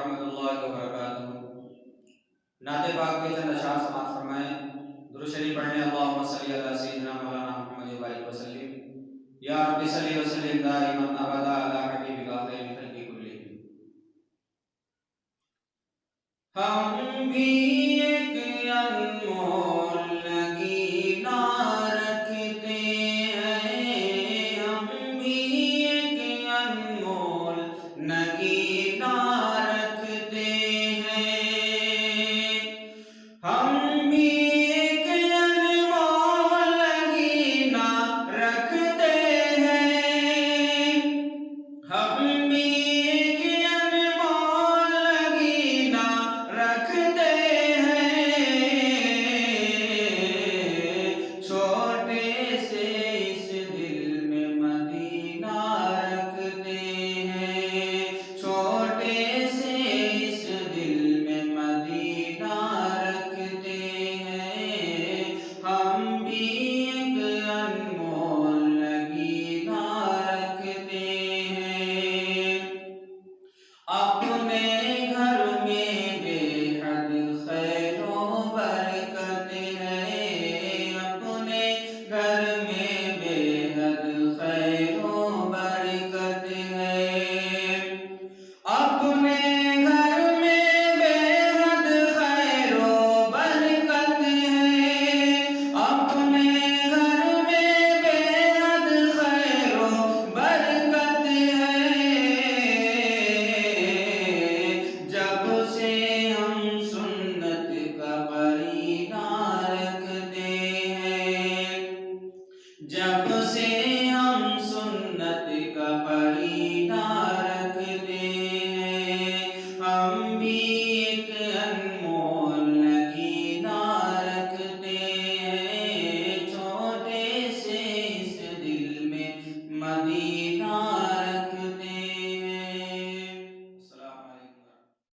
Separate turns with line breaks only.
रहमतुल्लाहि व बरकातुहू। नाते पाक के चंद अशआर समाअत फरमाएं। दुरूद शरीफ पढ़ने अल्लाहुम्मा सल्ली अला सय्यिदिना मौलाना मुहम्मद व बारिक वसल्लिम। या रब्बी सल्ली व सल्लिम दाइमन अबदा अला हबीबिका खैरिल खल्qi कुल्लिहिम। हम भी एक अनमोल नगीना रखते हैं, हम भी एक अनमोल नगीना रखते हैं, हम भी एक अनमोल नगीना रखते हैं, हम भी एक अनमोल नगीना रखते हैं। छोटे से इस दिल में मदीना रखते हैं, छोटे से इस दिल में मदीना रखते हैं, हम भी एक अनमोल नगीना रखते हैं। अपने